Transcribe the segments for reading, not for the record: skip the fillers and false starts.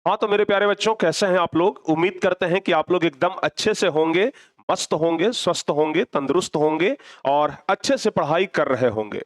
हाँ, तो मेरे प्यारे बच्चों कैसे हैं आप लोग? उम्मीद करते हैं कि आप लोग एकदम अच्छे से होंगे, मस्त होंगे, स्वस्थ होंगे, तंदुरुस्त होंगे और अच्छे से पढ़ाई कर रहे होंगे।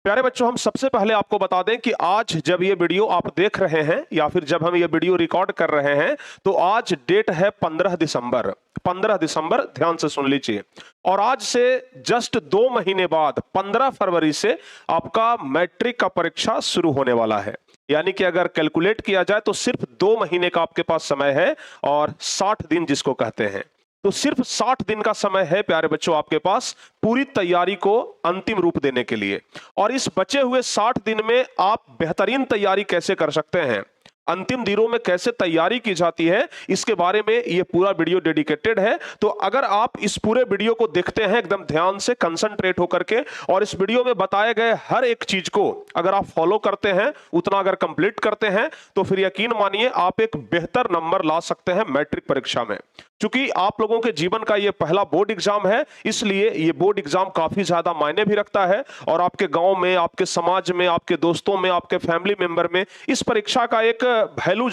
प्यारे बच्चों हम सबसे पहले आपको बता दें कि आज जब ये वीडियो आप देख रहे हैं या फिर जब हम ये वीडियो रिकॉर्ड कर रहे हैं तो आज डेट है 15 दिसंबर। 15 दिसंबर ध्यान से सुन लीजिए। और आज से जस्ट 2 महीने बाद 15 फरवरी से आपका मैट्रिक का परीक्षा शुरू होने वाला है। यानी कि अगर कैलकुलेट किया जाए तो सिर्फ 2 महीने का आपके पास समय है और 60 दिन जिसको कहते हैं। तो सिर्फ 60 दिन का समय है प्यारे बच्चों आपके पास पूरी तैयारी को अंतिम रूप देने के लिए। और इस बचे हुए 60 दिन में आप बेहतरीन तैयारी कैसे कर सकते हैं, अंतिम दिनों में कैसे तैयारी की जाती है, इसके बारे में ये पूरा वीडियो डेडिकेटेड है। तो अगर आप इस पूरे वीडियो को देखते हैं एकदम ध्यान से कंसंट्रेट होकर के और इस वीडियो में बताए गए हर एक चीज को अगर आप फॉलो करते हैं, उतना अगर कंप्लीट करते हैं, तो फिर यकीन मानिए आप एक बेहतर नंबर ला सकते हैं मैट्रिक परीक्षा में। क्योंकि आप लोगों के जीवन का ये पहला बोर्ड एग्जाम है, इसलिए ये बोर्ड एग्जाम काफी ज्यादा मायने भी रखता है। और आपके गांव में, आपके समाज में, आपके दोस्तों में, आपके फैमिली मेंबर में इस परीक्षा का एक वैल्यू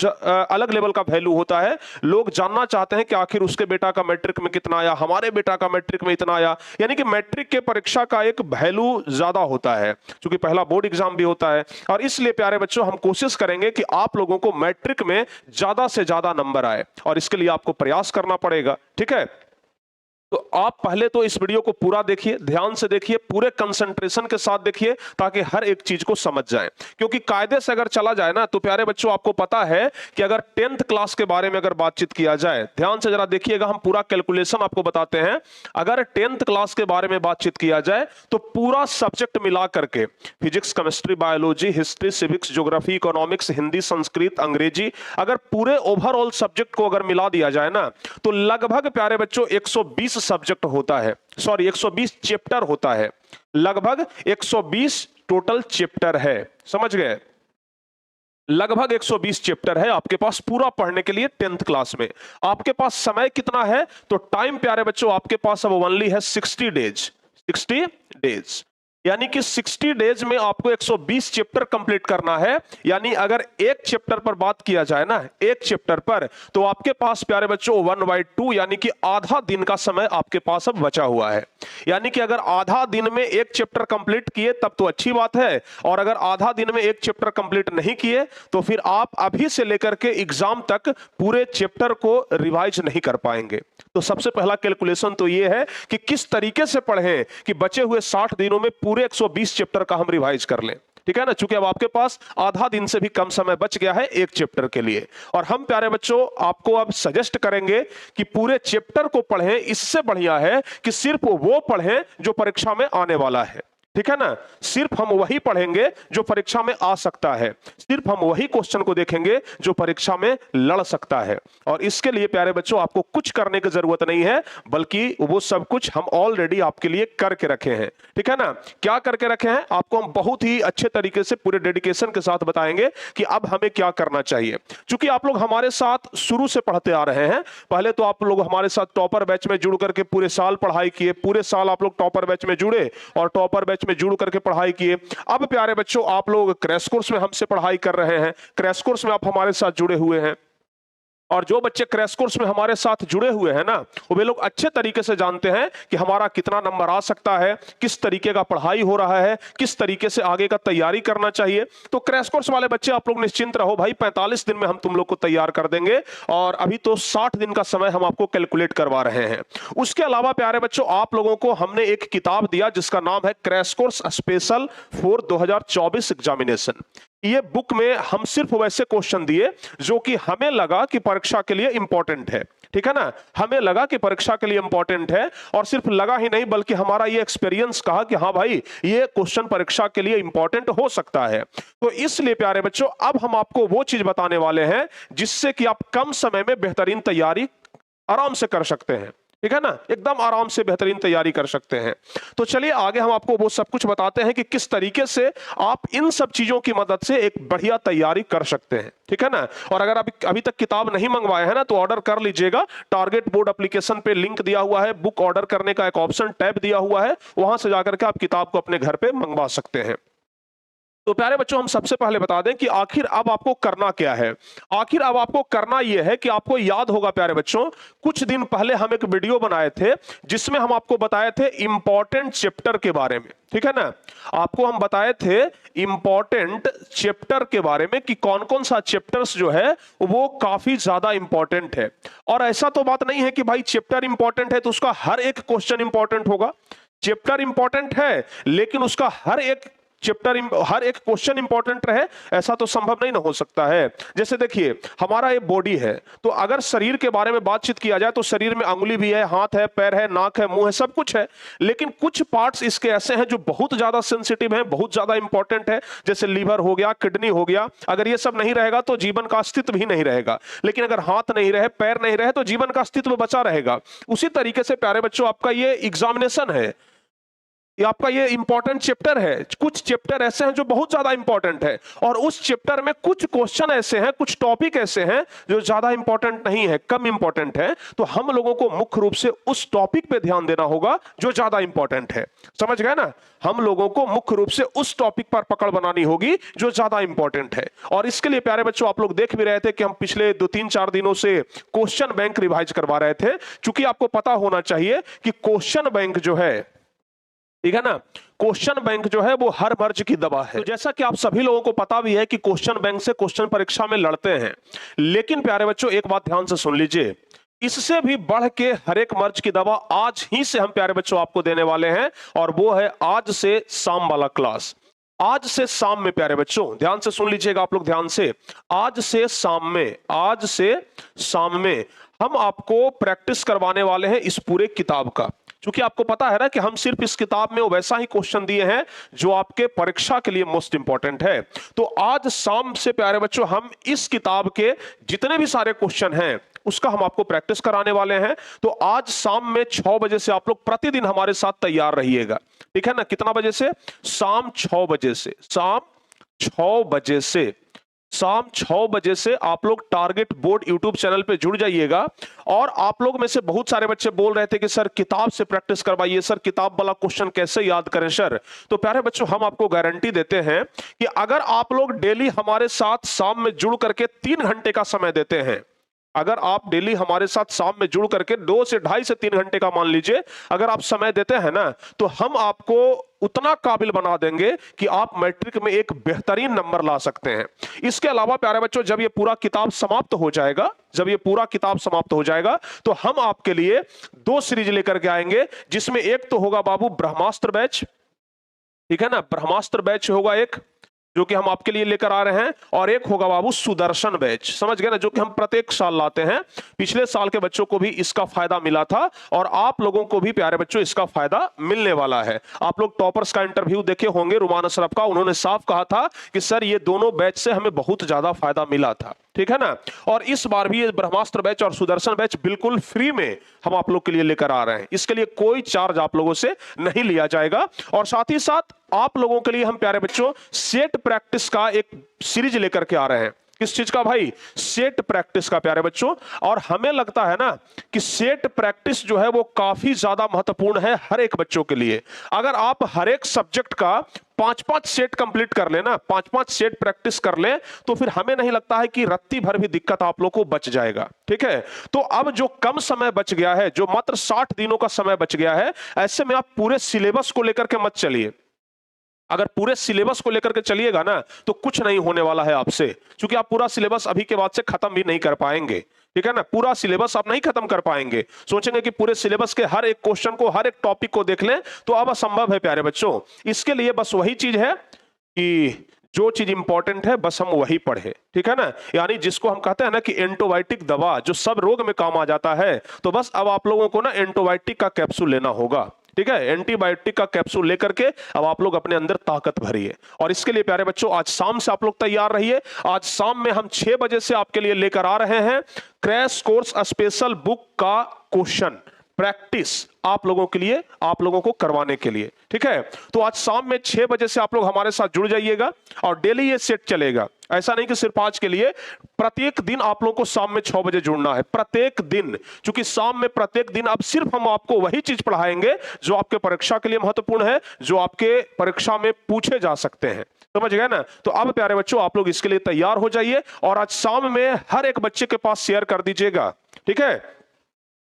अलग लेवल का वैल्यू होता है। लोग जानना चाहते हैं कि आखिर उसके बेटा का मैट्रिक में कितना आया, हमारे बेटा का मैट्रिक में इतना आया। यानी कि मैट्रिक के परीक्षा का एक वैल्यू ज्यादा होता है क्योंकि पहला बोर्ड एग्जाम भी होता है। और इसलिए प्यारे बच्चों हम कोशिश करेंगे कि आप लोगों को मैट्रिक में ज्यादा से ज्यादा नंबर आए और इसके लिए आपको प्रयास करना पड़ेगा। ठीक है, तो आप पहले तो इस वीडियो को पूरा देखिए, ध्यान से देखिए, पूरे कंसंट्रेशन के साथ देखिए ताकि हर एक चीज को समझ जाएं। क्योंकि कायदे से अगर चला जाए ना तो प्यारे बच्चों आपको पता है कि अगर 10th क्लास के बारे में अगर बातचीत किया जाए, ध्यान से जरा देखिएगा, हम पूरा कैलकुलेशन आपको बताते हैं। अगर 10th क्लास के बारे में बातचीत किया जाए तो पूरा सब्जेक्ट मिला करके physics, chemistry, biology, history, civics, geography, economics, Hindi, Sanskrit, अंग्रेजी, अगर पूरे ओवरऑल सब्जेक्ट को अगर मिला दिया जाए ना तो लगभग प्यारे बच्चों 120 सब्जेक्ट होता है, सॉरी 120 चैप्टर होता है। लगभग 120 टोटल चैप्टर है, समझ गए? लगभग 120 चैप्टर है आपके पास पूरा पढ़ने के लिए 10th क्लास में। आपके पास समय कितना है? तो टाइम प्यारे बच्चों आपके पास अब ओनली है 60 डेज। 60 डेज यानी कि 60 डेज में आपको 120 चैप्टर कंप्लीट करना है। यानी अगर एक चैप्टर पर बात किया जाए ना, एक चैप्टर पर, तो आपके पास प्यारे बच्चों 1/2 यानी कि आधा दिन का समय आपके पास अब बचा हुआ है। यानी कि अगर आधा दिन में एक चैप्टर कंप्लीट किए तब तो अच्छी बात है, और अगर आधा दिन में एक चैप्टर कंप्लीट नहीं किए तो फिर आप अभी से लेकर के एग्जाम तक पूरे चैप्टर को रिवाइज नहीं कर पाएंगे। तो सबसे पहला कैलकुलेशन तो यह है कि किस तरीके से पढ़ें कि बचे हुए 60 दिनों में पूरे 120 चैप्टर का हम रिवाइज कर लें। ठीक है ना, चूंकि अब आपके पास आधा दिन से भी कम समय बच गया है एक चैप्टर के लिए। और हम प्यारे बच्चों आपको अब सजेस्ट करेंगे कि पूरे चैप्टर को पढ़ें। इससे बढ़िया है कि सिर्फ वो पढ़ें जो परीक्षा में आने वाला है। ठीक है ना, सिर्फ हम वही पढ़ेंगे जो परीक्षा में आ सकता है, सिर्फ हम वही क्वेश्चन को देखेंगे जो परीक्षा में लड़ सकता है। और इसके लिए प्यारे बच्चों आपको कुछ करने की जरूरत नहीं है, बल्कि वो सब कुछ हम ऑलरेडी आपके लिए करके रखे हैं। ठीक है ना, क्या करके रखे हैं आपको हम बहुत ही अच्छे तरीके से पूरे डेडिकेशन के साथ बताएंगे कि अब हमें क्या करना चाहिए। चूंकि आप लोग हमारे साथ शुरू से पढ़ते आ रहे हैं, पहले तो आप लोग हमारे साथ टॉपर बैच में जुड़ करके पूरे साल पढ़ाई किए, पूरे साल आप लोग टॉपर बैच में जुड़े और टॉपर बैच में जुड़ करके पढ़ाई किए। अब प्यारे बच्चों आप लोग क्रैश कोर्स में हमसे पढ़ाई कर रहे हैं, क्रैश कोर्स में आप हमारे साथ जुड़े हुए हैं। और जो बच्चे क्रैश कोर्स में हमारे साथ जुड़े हुए हैं ना, वो वे लोग अच्छे तरीके से जानते हैं कि हमारा कितना नंबर आ सकता है, किस तरीके का पढ़ाई हो रहा है, किस तरीके से आगे का तैयारी करना चाहिए। तो क्रैश कोर्स वाले बच्चे आप लोग निश्चिंत रहो भाई, 45 दिन में हम तुम लोग को तैयार कर देंगे। और अभी तो 60 दिन का समय हम आपको कैलकुलेट करवा रहे हैं। उसके अलावा प्यारे बच्चों आप लोगों को हमने एक किताब दिया जिसका नाम है crash course special for 2024 examination. ये बुक में हम सिर्फ वैसे क्वेश्चन दिए जो कि हमें लगा कि परीक्षा के लिए इंपॉर्टेंट है। ठीक है ना, हमें लगा कि परीक्षा के लिए इंपॉर्टेंट है, और सिर्फ लगा ही नहीं बल्कि हमारा ये एक्सपीरियंस कहा कि हाँ भाई ये क्वेश्चन परीक्षा के लिए इंपॉर्टेंट हो सकता है। तो इसलिए प्यारे बच्चों अब हम आपको वो चीज बताने वाले हैं जिससे कि आप कम समय में बेहतरीन तैयारी आराम से कर सकते हैं। ठीक है ना, एकदम आराम से बेहतरीन तैयारी कर सकते हैं। तो चलिए आगे हम आपको वो सब कुछ बताते हैं कि किस तरीके से आप इन सब चीजों की मदद से एक बढ़िया तैयारी कर सकते हैं। ठीक है ना, और अगर आप अभी तक किताब नहीं मंगवाए हैं ना तो ऑर्डर कर लीजिएगा। टारगेट बोर्ड एप्लीकेशन पे लिंक दिया हुआ है, बुक ऑर्डर करने का एक ऑप्शन टैब दिया हुआ है, वहां से जाकर के आप किताब को अपने घर पे मंगवा सकते हैं। तो प्यारे बच्चों, हम सबसे पहले बता दें कि आखिर अब आपको करना क्या है। आखिर अब आपको करना यह है कि आपको याद होगा प्यारे बच्चों, कुछ दिन पहले हम एक वीडियो बनाए थे जिसमें हम आपको बताए थे इंपॉर्टेंट चैप्टर के बारे में, ठीक है ना। आपको हम बताए थे इंपॉर्टेंट चैप्टर के बारे में कि कौन कौन सा चैप्टर्स जो है वो काफी ज्यादा इंपॉर्टेंट है। और ऐसा तो बात नहीं है कि भाई चैप्टर इंपॉर्टेंट है तो उसका हर एक क्वेश्चन इंपॉर्टेंट होगा। चैप्टर इंपॉर्टेंट है लेकिन उसका हर एक क्वेश्चन इंपॉर्टेंट रहे, ऐसा तो संभव नहीं ना हो सकता है। जैसे देखिए, हमारा ये बॉडी है, तो अगर शरीर के बारे में बातचीत किया जाए तो शरीर में अंगुली भी है, हाथ है, पैर है, नाक है, मुंह है, सब कुछ है। लेकिन कुछ पार्ट्स इसके ऐसे हैं जो बहुत ज्यादा सेंसिटिव हैं, बहुत ज्यादा इंपॉर्टेंट है। जैसे लीवर हो गया, किडनी हो गया। अगर ये सब नहीं रहेगा तो जीवन का अस्तित्व भी नहीं रहेगा। लेकिन अगर हाथ नहीं रहे, पैर नहीं रहे, तो जीवन का अस्तित्व बचा रहेगा। उसी तरीके से प्यारे बच्चों, आपका ये एग्जामिनेशन है, ये आपका ये इंपॉर्टेंट चैप्टर है। कुछ चैप्टर ऐसे हैं जो बहुत ज्यादा इंपॉर्टेंट है, और उस चैप्टर में कुछ क्वेश्चन ऐसे हैं, कुछ टॉपिक ऐसे हैं जो ज्यादा इंपॉर्टेंट नहीं है, कम इंपॉर्टेंट है। तो हम लोगों को मुख्य रूप से उस टॉपिक पे ध्यान देना होगा जो ज्यादा इंपॉर्टेंट है। समझ गए ना? हम लोगों को मुख्य रूप से उस टॉपिक पर पकड़ बनानी होगी जो ज्यादा इंपॉर्टेंट है। और इसके लिए प्यारे बच्चों, आप लोग देख भी रहे थे कि हम पिछले 2-3-4 दिनों से क्वेश्चन बैंक रिवाइज करवा रहे थे। चूंकि आपको पता होना चाहिए कि क्वेश्चन बैंक जो है, ठीक है ना, क्वेश्चन बैंक जो है वो हर मर्ज की दवा है। तो जैसा कि आप सभी लोगों को पता भी है कि क्वेश्चन बैंक से क्वेश्चन परीक्षा में लड़ते हैं। लेकिन प्यारे बच्चों, एक बात ध्यान से सुन लीजिए, इससे भी बढ़ के हर एक मर्ज की दवा आज ही से हम प्यारे बच्चों आपको देने वाले हैं, और वो है आज से शाम वाला क्लास। आज से शाम में प्यारे बच्चों, ध्यान से सुन लीजिएगा आप लोग ध्यान से, आज से शाम में हम आपको प्रैक्टिस करवाने वाले हैं इस पूरे किताब का। क्योंकि आपको पता है ना कि हम सिर्फ इस किताब में वैसा ही क्वेश्चन दिए हैं जो आपके परीक्षा के लिए मोस्ट इंपॉर्टेंट है। तो आज शाम से प्यारे बच्चों, हम इस किताब के जितने भी सारे क्वेश्चन हैं उसका हम आपको प्रैक्टिस कराने वाले हैं। तो आज शाम में 6 बजे से आप लोग प्रतिदिन हमारे साथ तैयार रहिएगा, ठीक है ना। कितना बजे से? शाम 6 बजे से। शाम 6 बजे से आप लोग टारगेट बोर्ड यूट्यूब चैनल पे जुड़ जाइएगा। और आप लोग में से बहुत सारे बच्चे बोल रहे थे कि सर किताब से प्रैक्टिस करवाइए, सर किताब वाला क्वेश्चन कैसे याद करें सर। तो प्यारे बच्चों, हम आपको गारंटी देते हैं कि अगर आप लोग डेली हमारे साथ शाम में जुड़ करके 3 घंटे का समय देते हैं, अगर आप डेली हमारे साथ शाम में जुड़ करके 2 से 2.5 से 3 घंटे का मान लीजिए अगर आप समय देते हैं ना, तो हम आपको उतना काबिल बना देंगे कि आप मैट्रिक में एक बेहतरीन नंबर ला सकते हैं। इसके अलावा प्यारे बच्चों, जब ये पूरा किताब समाप्त हो जाएगा तो हम आपके लिए 2 सीरीज लेकर के आएंगे, जिसमें एक तो होगा बाबू ब्रह्मास्त्र बैच, ठीक है ना, ब्रह्मास्त्र बैच होगा एक जो कि हम आपके लिए लेकर आ रहे हैं, और एक होगा बाबू सुदर्शन बैच, समझ गए ना, जो कि हम प्रत्येक साल लाते हैं। पिछले साल के बच्चों को भी इसका फायदा मिला था, और आप लोगों को भी प्यारे बच्चों इसका फायदा मिलने वाला है। आप लोग टॉपर्स का इंटरव्यू देखे होंगे रुमान अशरफ का, उन्होंने साफ कहा था कि सर ये दोनों बैच से हमें बहुत ज्यादा फायदा मिला था, ठीक है ना। और इस बार भी ये ब्रह्मास्त्र बैच और सुदर्शन बैच बिल्कुल फ्री में हम आप लोग के लिए लेकर आ रहे हैं। इसके लिए कोई चार्ज आप लोगों से नहीं लिया जाएगा। और साथ ही साथ आप लोगों के लिए हम प्यारे बच्चों सेट प्रैक्टिस का एक सीरीज लेकर के आ रहे हैं। किस चीज का भाई? सेट प्रैक्टिस का प्यारे बच्चों। और हमें लगता है ना कि सेट प्रैक्टिस जो है वो काफी ज्यादा महत्वपूर्ण है हर एक बच्चों के लिए। अगर आप हर एक सब्जेक्ट का 5-5 सेट कंप्लीट कर लेना, 5-5 सेट प्रैक्टिस कर ले, तो फिर हमें नहीं लगता है कि रत्ती भर भी दिक्कत आप लोग को बच जाएगा, ठीक है। तो अब जो कम समय बच गया है, जो मात्र 60 दिनों का समय बच गया है, ऐसे में आप पूरे सिलेबस को लेकर के मत चलिए। अगर पूरे सिलेबस को लेकर के चलिएगा ना तो कुछ नहीं होने वाला है आपसे, क्योंकि आप पूरा सिलेबस अभी के बाद से खत्म भी नहीं कर पाएंगे, ठीक है ना। पूरा सिलेबस आप नहीं खत्म कर पाएंगे। सोचेंगे कि पूरे सिलेबस के हर एक क्वेश्चन को, हर एक टॉपिक को देख लें, तो अब असंभव है प्यारे बच्चों। इसके लिए बस वही चीज है कि जो चीज इंपॉर्टेंट है बस हम वही पढ़े, ठीक है ना। यानी जिसको हम कहते हैं ना कि एंटीबायोटिक दवा जो सब रोग में काम आ जाता है, तो बस अब आप लोगों को ना एंटीबायोटिक का कैप्सूल लेना होगा, ठीक है। एंटीबायोटिक का कैप्सूल लेकर के अब आप लोग अपने अंदर ताकत भरिए। और इसके लिए प्यारे बच्चों, आज शाम से आप लोग तैयार रहिए। आज शाम में हम 6 बजे से आपके लिए लेकर आ रहे हैं क्रैश कोर्स स्पेशल बुक का क्वेश्चन प्रैक्टिस आप लोगों के लिए, आप लोगों को करवाने के लिए, ठीक है। तो आज शाम में 6 बजे से आप लोग हमारे साथ जुड़ जाइएगा, और डेली ये सेट चलेगा। ऐसा नहीं कि सिर्फ आज के लिए, प्रत्येक दिन आप लोगों को शाम में 6 बजे जुड़ना है, प्रत्येक दिन। क्योंकि शाम में प्रत्येक दिन अब सिर्फ हम आपको वही चीज पढ़ाएंगे जो आपके परीक्षा के लिए महत्वपूर्ण है, जो आपके परीक्षा में पूछे जा सकते हैं, समझ गए ना? तो अब प्यारे बच्चों आप लोग इसके लिए तैयार हो जाइए और आज शाम में हर एक बच्चे के पास शेयर कर दीजिएगा, ठीक है?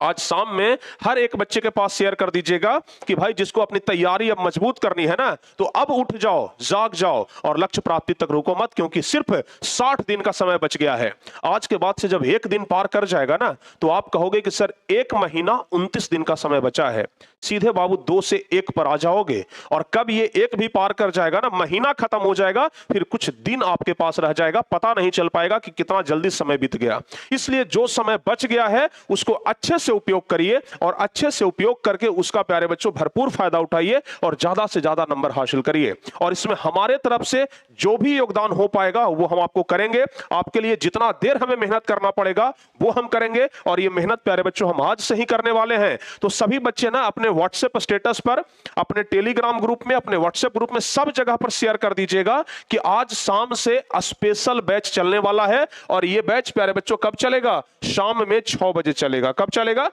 आज शाम में हर एक बच्चे के पास शेयर कर दीजिएगा कि भाई जिसको अपनी तैयारी अब मजबूत करनी है ना, तो अब उठ जाओ, जाग जाओ और लक्ष्य प्राप्ति तक रुको मत, क्योंकि सिर्फ 60 दिन का समय बच गया है। आज के बाद से जब एक दिन पार कर जाएगा ना, तो आप कहोगे कि सर 1 महीना 29 दिन का समय बचा है। सीधे बाबू 2 से 1 पर आ जाओगे और कब ये 1 भी पार कर जाएगा ना, महीना खत्म हो जाएगा, फिर कुछ दिन आपके पास रह जाएगा, पता नहीं चल पाएगा कि कितना जल्दी समय बीत गया। इसलिए जो समय बच गया है उसको अच्छे से उपयोग करिए और अच्छे से उपयोग करके उसका प्यारे बच्चों भरपूर फायदा उठाइए और ज्यादा से ज्यादा नंबर हासिल करिए। और इसमें हमारे तरफ से जो भी योगदान हो पाएगा वो हम आपको करेंगे। आपके लिए जितना देर हमें मेहनत करना पड़ेगा वो हम करेंगे और ये मेहनत प्यारे बच्चों हम आज से ही करने वाले हैं। तो सभी बच्चे ना अपने व्हाट्सएप स्टेटस पर, अपने टेलीग्राम ग्रुप में, अपने व्हाट्सएप ग्रुप में सब जगह पर शेयर कर दीजिएगा कि आज शाम से स्पेशल बैच चलने वाला है। और ये बैच प्यारे बच्चों कब चलेगा? शाम में 6 बजे चलेगा। कब चलेगा?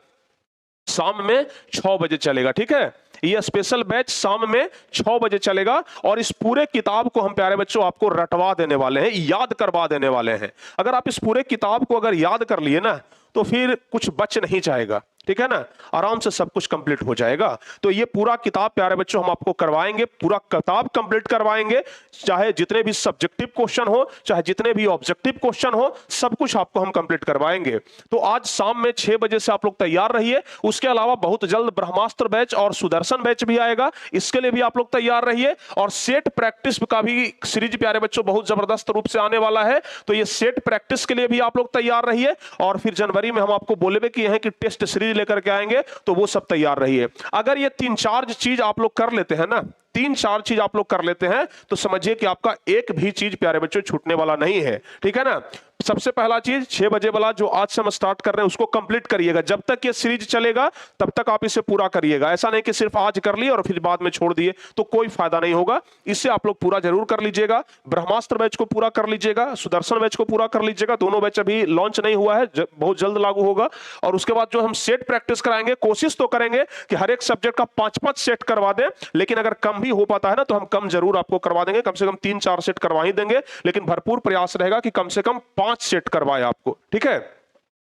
शाम में 6 बजे चलेगा, ठीक है? ये स्पेशल बैच शाम में 6 बजे चलेगा और इस पूरे किताब को हम प्यारे बच्चों आपको रटवा देने वाले हैं, याद करवा देने वाले हैं। अगर आप इस पूरे किताब को अगर याद कर लिए ना, तो फिर कुछ बच नहीं जाएगा, ठीक है ना? आराम से सब कुछ कंप्लीट हो जाएगा। तो ये पूरा किताब प्यारे बच्चों हम आपको करवाएंगे, पूरा किताब कंप्लीट करवाएंगे, चाहे जितने भी सब्जेक्टिव क्वेश्चन हो, चाहे जितने भी ऑब्जेक्टिव क्वेश्चन हो, सब कुछ आपको हम कंप्लीट करवाएंगे। तो आज शाम में 6 बजे से आप लोग तैयार रहिए। उसके अलावा बहुत जल्द ब्रह्मास्त्र बैच और सुदर्शन बैच भी आएगा, इसके लिए भी आप लोग तैयार रहिए। और सेट प्रैक्टिस का भी सीरीज प्यारे बच्चों बहुत जबरदस्त रूप से आने वाला है, तो ये सेट प्रैक्टिस के लिए भी आप लोग तैयार रहिए। और फिर जनवरी में हम आपको बोले कि यह कि टेस्ट सीरीज लेकर के आएंगे, तो वो सब तैयार रहिए। अगर ये 3-4 चीज आप लोग कर लेते हैं ना, 3-4 चीज आप लोग कर लेते हैं, तो समझिए कि आपका एक भी चीज प्यारे बच्चों छूटने वाला नहीं है, ठीक है ना? सबसे पहला चीज 6 बजे वाला जो आज से हम स्टार्ट कर रहे हैं उसको कंप्लीट करिएगा। जब तक ये सीरीज चलेगा तब तक आप इसे पूरा करिएगा। ऐसा नहीं कि सिर्फ आज कर लिए और फिर बाद में छोड़ दिए, तो कोई फायदा नहीं होगा। इससे आप लोग पूरा जरूर कर लीजिएगा। ब्रह्मास्त्र बैच को पूरा कर लीजिएगा, सुदर्शन बैच को पूरा कर लीजिएगा। दोनों बैच अभी लॉन्च नहीं हुआ है, बहुत जल्द लागू होगा। और उसके बाद जो हम सेट प्रैक्टिस कराएंगे, कोशिश तो करेंगे कि हर एक सब्जेक्ट का 5-5 सेट करवा दें, लेकिन अगर कम भी हो पाता है ना, तो हम कम जरूर आपको करवा देंगे। कम से कम 3-4 सेट करवा ही देंगे, लेकिन भरपूर प्रयास रहेगा कि कम से कम 5 सेट करवाए आपको, ठीक है?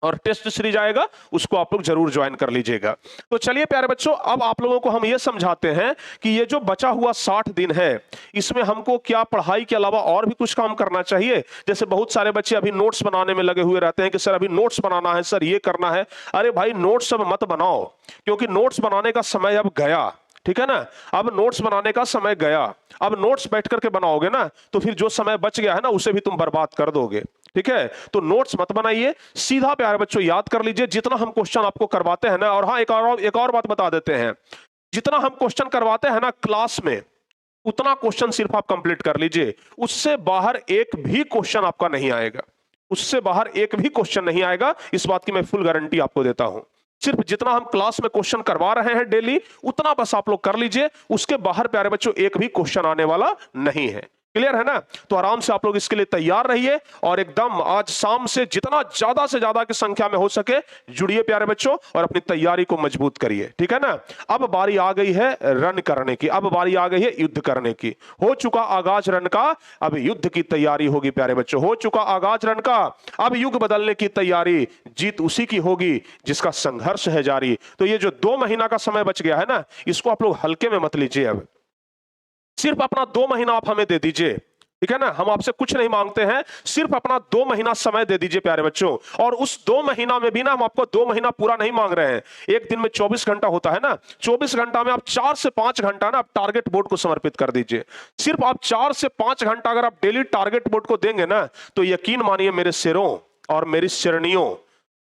और टेस्ट सीरीज आएगा, उसको आप लोग जरूर ज्वाइन कर लीजिएगा। तो चलिए प्यारे बच्चों, अब आप लोगों को हम ये समझाते हैं कि ये जो बचा हुआ 60 दिन है, इसमें हमको क्या पढ़ाई के अलावा और भी कुछ काम करना चाहिए। जैसे बहुत सारे बच्चे अभी नोट्स बनाने में लगे हुए रहते हैं कि सर अभी नोट्स बनाना है, सर ये करना है। अरे भाई नोट्स अब मत बनाओ, क्योंकि नोट्स बनाने का समय अब गया, ठीक है ना? अब नोट्स बनाने का समय गया। अब नोट्स बैठ करके बनाओगे ना, तो फिर जो समय बच गया है ना, उसे भी तुम बर्बाद कर दोगे, ठीक है? तो नोट्स मत बनाइए, सीधा प्यारे बच्चों याद कर लीजिए जितना हम क्वेश्चन आपको करवाते हैं ना। और हाँ, एक और बात बता देते हैं, जितना हम क्वेश्चन करवाते हैं ना क्लास में, उतना क्वेश्चन सिर्फ आप कंप्लीट कर लीजिए। उससे बाहर एक भी क्वेश्चन आपका नहीं आएगा, उससे बाहर एक भी क्वेश्चन नहीं आएगा। इस बात की मैं फुल गारंटी आपको देता हूं। सिर्फ जितना हम क्लास में क्वेश्चन करवा रहे हैं डेली, उतना बस आप लोग कर लीजिए। उसके बाहर प्यारे बच्चों एक भी क्वेश्चन आने वाला नहीं है। क्लियर है ना? तो आराम से आप लोग इसके लिए तैयार रहिए और एकदम आज शाम से जितना ज्यादा से ज्यादा की संख्या में हो सके जुड़िए प्यारे बच्चों और अपनी तैयारी को मजबूत करिए, ठीक है ना? अब बारी आ गई है रन करने की, अब बारी आ गई है युद्ध करने की। हो चुका आगाज रन का, अब युद्ध की तैयारी होगी प्यारे बच्चों। हो चुका आगाज रन का, अब युग बदलने की तैयारी। जीत उसी की होगी जिसका संघर्ष है जारी। तो ये जो 2 महीना का समय बच गया है ना, इसको आप लोग हल्के में मत लीजिए। अब सिर्फ अपना 2 महीना आप हमें दे दीजिए, ठीक है ना? हम आपसे कुछ नहीं मांगते हैं, सिर्फ अपना 2 महीना समय दे दीजिए प्यारे बच्चों। और उस 2 महीना में भी ना हम आपको 2 महीना पूरा नहीं मांग रहे हैं। एक दिन में 24 घंटा होता है ना, 24 घंटा में आप 4 से 5 घंटा ना आप टारगेट बोर्ड को समर्पित कर दीजिए। सिर्फ आप 4 से 5 घंटा अगर आप डेली टारगेट बोर्ड को देंगे ना, तो यकीन मानिए मेरे शेरों और मेरी शेरनियों,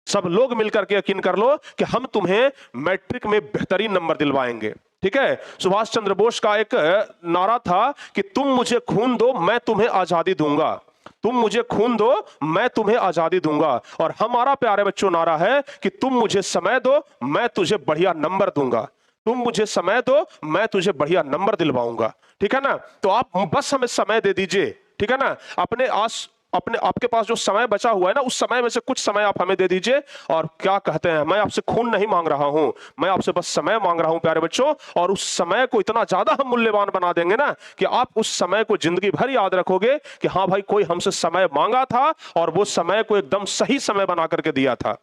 सब लोग मिलकर के यकीन कर लो कि हम तुम्हें मैट्रिक में बेहतरीन नंबर दिलवाएंगे, ठीक है? सुभाष चंद्र बोस का एक नारा था कि तुम मुझे खून दो मैं तुम्हें आजादी दूंगा, तुम मुझे खून दो मैं तुम्हें आजादी दूंगा। और हमारा प्यारे बच्चों नारा है कि तुम मुझे समय दो मैं तुझे बढ़िया नंबर दूंगा, तुम मुझे समय दो मैं तुझे बढ़िया नंबर दिलवाऊंगा, ठीक है ना? तो आप बस हमें समय दे दीजिए, ठीक है ना? अपने अपने आपके पास जो समय बचा हुआ है ना, उस समय में से कुछ समय आप हमें दे दीजिए। और क्या कहते हैं, मैं आपसे खून नहीं मांग रहा हूं, मैं आपसे बस समय मांग रहा हूं प्यारे बच्चों। और उस समय को इतना ज्यादा हम मूल्यवान बना देंगे ना कि आप उस समय को जिंदगी भर याद रखोगे कि हाँ भाई, कोई हमसे समय मांगा था और वो समय को एकदम सही समय बना करके दिया था।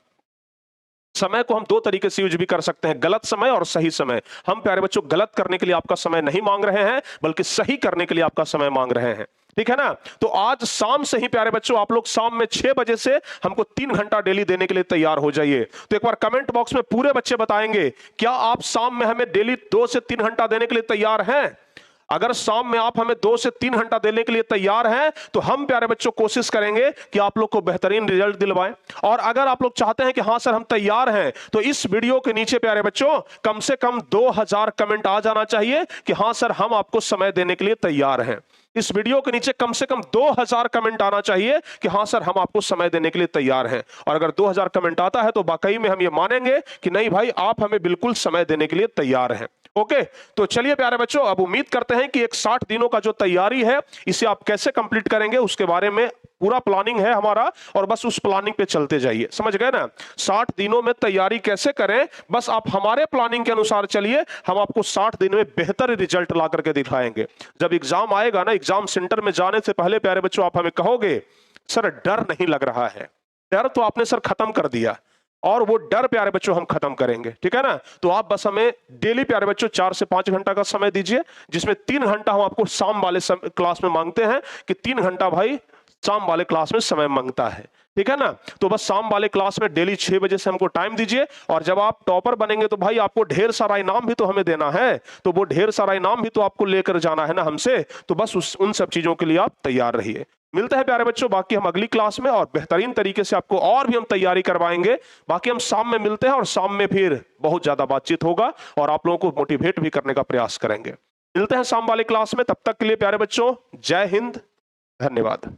समय को हम दो तरीके से यूज भी कर सकते हैं, गलत समय और सही समय। हम प्यारे बच्चों गलत करने के लिए आपका समय नहीं मांग रहे हैं, बल्कि सही करने के लिए आपका समय मांग रहे हैं। ठीक है ना? तो आज शाम से ही प्यारे बच्चों आप लोग शाम में 6 बजे से हमको 3 घंटा डेली देने के लिए तैयार हो जाइए। तो एक बार कमेंट बॉक्स में पूरे बच्चे बताएंगे, क्या आप शाम में हमें डेली 2 से 3 घंटा देने के लिए तैयार हैं? अगर शाम में आप हमें 2 से 3 घंटा देने के लिए तैयार हैं, तो हम प्यारे बच्चों कोशिश करेंगे कि आप लोग को बेहतरीन रिजल्ट दिलवाएं। और अगर आप लोग चाहते हैं कि हाँ सर हम तैयार हैं, तो इस वीडियो के नीचे प्यारे बच्चों कम से कम 2000 कमेंट आ जाना चाहिए कि हाँ सर हम आपको समय देने के लिए तैयार हैं। इस वीडियो के नीचे कम से कम 2000 कमेंट आना चाहिए कि हाँ सर हम आपको समय देने के लिए तैयार हैं। और अगर 2000 कमेंट आता है तो वाकई में हम ये मानेंगे कि नहीं भाई, आप हमें बिल्कुल समय देने के लिए तैयार हैं। ओके, तो चलिए प्यारे बच्चों, अब उम्मीद करते हैं कि एक 60 दिनों का जो तैयारी है, इसे आप कैसे कंप्लीट करेंगे उसके बारे में पूरा प्लानिंग है हमारा, और बस उस प्लानिंग पे चलते जाइए। समझ गए ना? 60 दिनों में तैयारी कैसे करें, बस आप हमारे प्लानिंग के अनुसार चलिए, हम आपको 60 दिन में बेहतर रिजल्ट ला करके दिखाएंगे। जब एग्जाम आएगा ना, एग्जाम सेंटर में जाने से पहले प्यारे बच्चों आप हमें कहोगे सर डर नहीं लग रहा है। डर तो आपने सर खत्म कर दिया, और वो डर प्यारे बच्चों हम खत्म करेंगे। ठीक है ना? तो आप बस हमें डेली प्यारे बच्चों 4 से 5 घंटा का समय दीजिए, जिसमें 3 घंटा हम आपको शाम वाले क्लास में मांगते हैं कि 3 घंटा भाई शाम वाले क्लास में समय मांगता है। ठीक है ना? तो बस शाम वाले क्लास में डेली 6 बजे से हमको टाइम दीजिए। और जब आप टॉपर बनेंगे तो भाई आपको ढेर सारा इनाम भी तो हमें देना है, तो वो ढेर सारा इनाम भी तो आपको लेकर जाना है ना हमसे। तो बस उन सब चीजों के लिए आप तैयार रहिए। मिलते हैं प्यारे बच्चों बाकी हम अगली क्लास में, और बेहतरीन तरीके से आपको और भी हम तैयारी करवाएंगे। बाकी हम शाम में मिलते हैं, और शाम में फिर बहुत ज्यादा बातचीत होगा और आप लोगों को मोटिवेट भी करने का प्रयास करेंगे। मिलते हैं शाम वाले क्लास में, तब तक के लिए प्यारे बच्चों जय हिंद, धन्यवाद।